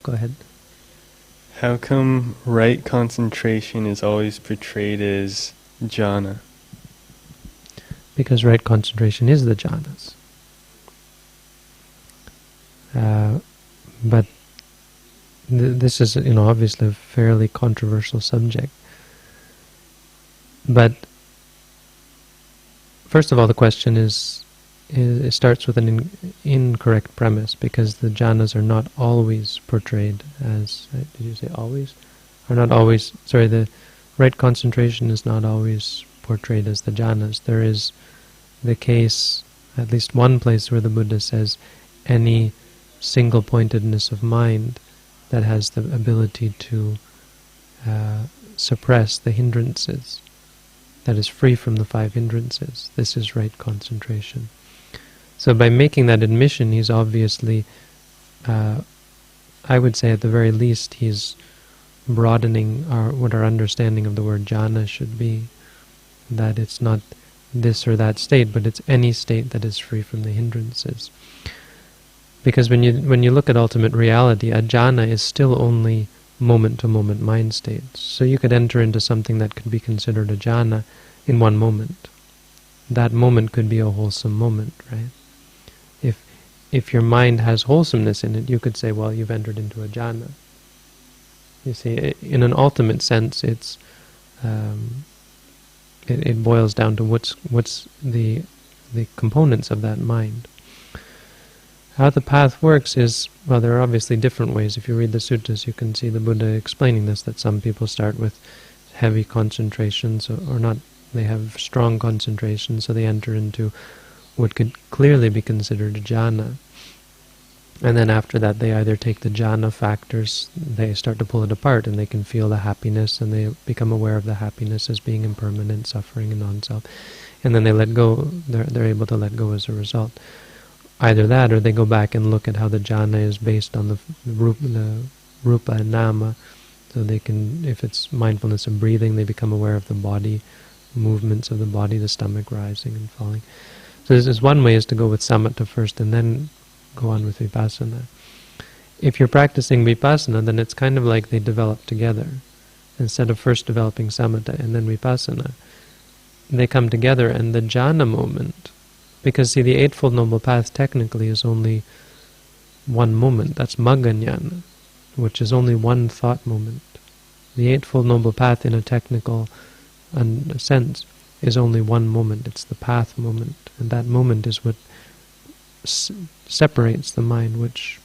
Go ahead. How come right concentration is always portrayed as jhana? Because right concentration is the jhanas. But this is, obviously a fairly controversial subject. But first of all, the question it starts with an incorrect premise, because the jhanas are not always portrayed as, did you say always? Are not always, sorry, the right concentration is not always portrayed as the jhanas. There is the case, at least one place where the Buddha says, any single-pointedness of mind that has the ability to suppress the hindrances, that is free from the 5 hindrances. This is right concentration. So by making that admission, he's obviously, I would say at the very least, he's broadening what our understanding of the word jhana should be. That it's not this or that state, but it's any state that is free from the hindrances. Because when you look at ultimate reality, a jhana is still only moment-to-moment mind states. So you could enter into something that could be considered a jhana in one moment. That moment could be a wholesome moment, right? If your mind has wholesomeness in it, you could say, well, you've entered into a jhana. You see, in an ultimate sense, it boils down to what's the components of that mind. How the path works is, well, there are obviously different ways. If you read the suttas, you can see the Buddha explaining this, that some people start with heavy concentrations, or not, they have strong concentration, so they enter into what could clearly be considered a jhana. And then after that, they either take the jhana factors, they start to pull it apart, and they can feel the happiness, and they become aware of the happiness as being impermanent, suffering, and non-self. And then they let go, they're able to let go as a result. Either that, or they go back and look at how the jhana is based on the rupa and nama. So they can, if it's mindfulness of breathing, they become aware of the body, movements of the body, the stomach rising and falling. So this is one way, is to go with samatha first and then go on with vipassana. If you're practicing vipassana, then it's kind of like they develop together. Instead of first developing samatha and then vipassana, they come together, and the jhana moment, because see, the Eightfold Noble Path technically is only one moment. That's magga jnana, which is only one thought moment. The Eightfold Noble Path in a technical sense is only one moment. It's the path moment, and that moment is what separates the mind, which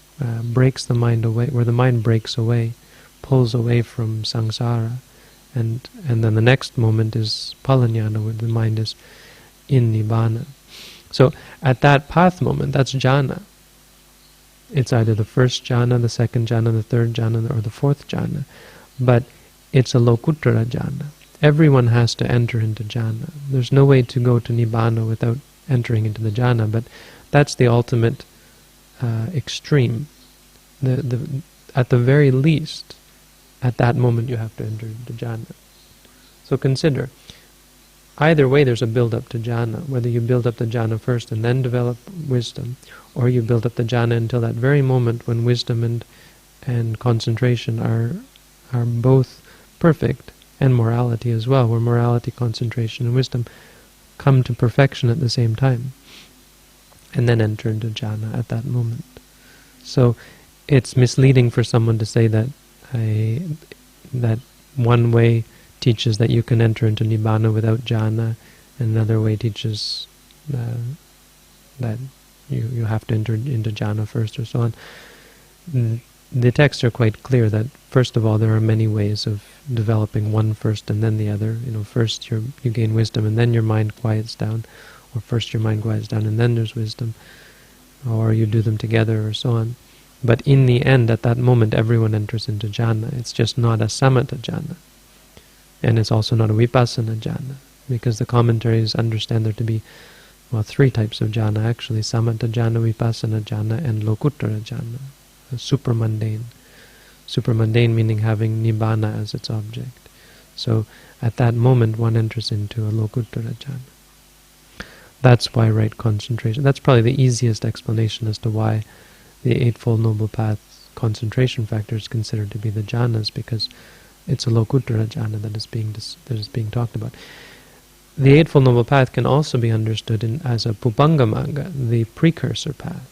breaks the mind away, where the mind breaks away, pulls away from samsara, and then the next moment is phalajnana, where the mind is in nibbana. So at that path moment, that's jhana. It's either the first jhana, the second jhana, the third jhana, or the fourth jhana, but it's a lokuttara jhana. Everyone has to enter into jhana. There's no way to go to nibbana without entering into the jhana, but that's the ultimate extreme. At the very least, at that moment you have to enter into jhana. So consider, either way there's a build-up to jhana, whether you build up the jhana first and then develop wisdom, or you build up the jhana until that very moment when wisdom and concentration are both perfect, and morality as well, where morality, concentration, and wisdom come to perfection at the same time, and then enter into jhana at that moment. So it's misleading for someone to say that that one way teaches that you can enter into nibbana without jhana, and another way teaches that you have to enter into jhana first, or so on. The texts are quite clear that, first of all, there are many ways of developing one first and then the other. First you gain wisdom and then your mind quiets down, or first your mind quiets down and then there's wisdom, or you do them together, or so on. But in the end, at that moment, everyone enters into jhana. It's just not a samatha jhana, and it's also not a vipassana jhana, because the commentaries understand there to be, well, 3 types of jhana actually: samatha jhana, vipassana jhana, and lokuttara jhana. Super mundane. Super mundane meaning having nibbana as its object. So at that moment one enters into a lokuttara jhana. That's why right concentration. That's probably the easiest explanation as to why the Eightfold Noble Path concentration factor is considered to be the jhanas, because it's a lokuttara jhana that is being talked about. The Eightfold Noble Path can also be understood as a Pupangamaga, the precursor path,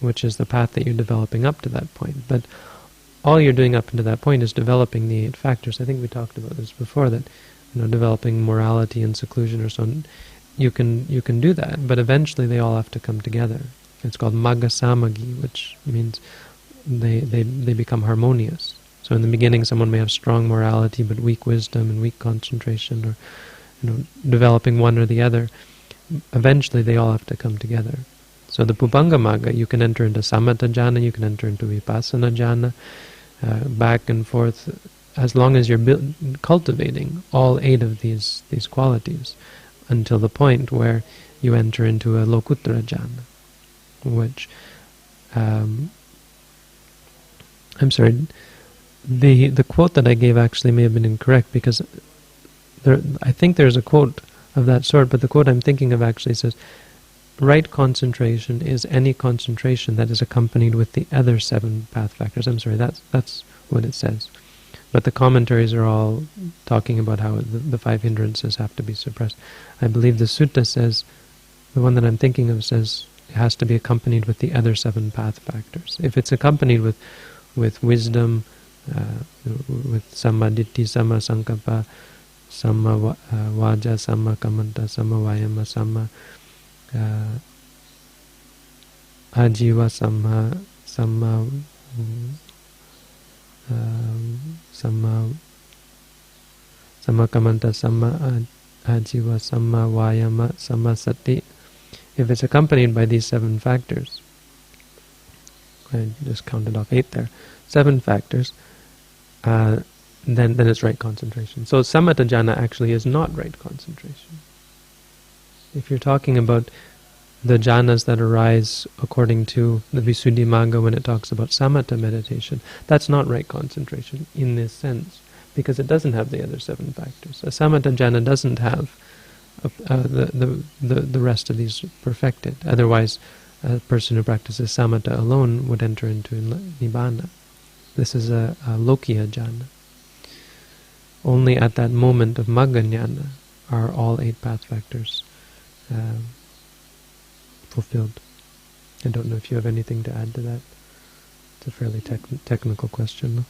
which is the path that you're developing up to that point. But all you're doing up to that point is developing the 8 factors. I think we talked about this before, that developing morality and seclusion or so on. You can do that, but eventually they all have to come together. It's called Magga Samagi, which means they become harmonious. So in the beginning, someone may have strong morality but weak wisdom and weak concentration, or developing one or the other. Eventually, they all have to come together. So the Pupangamaga, you can enter into Samatha jhana, you can enter into Vipassana jhana, back and forth, as long as you're cultivating all 8 of these qualities, until the point where you enter into a Lokuttara jhana, which, I'm sorry, the quote that I gave actually may have been incorrect, because I think there's a quote of that sort, but the quote I'm thinking of actually says, right concentration is any concentration that is accompanied with the other 7 path factors. I'm sorry, that's what it says. But the commentaries are all talking about how the 5 hindrances have to be suppressed. I believe the sutta says, the one that I'm thinking of says, it has to be accompanied with the other 7 path factors. If it's accompanied with wisdom, with samma ditti, samma sankappa, samma vaja, samma kamanta, samma vayama, samma ajiva, samma kamanta, samma ajiva, samma vayama, samma sati. If it's accompanied by these 7 factors, I just counted off 8 there, 7 factors, then it's right concentration. So samatha jhana actually is not right concentration. If you're talking about the jhanas that arise according to the Visuddhimagga when it talks about samatha meditation, that's not right concentration in this sense, because it doesn't have the other 7 factors. A samatha jhana doesn't have the rest of these perfected. Otherwise, a person who practices samatha alone would enter into nibbana. This is a lokiya jhana. Only at that moment of magga jnana are all 8 path factors fulfilled. I don't know if you have anything to add to that. It's a fairly technical question.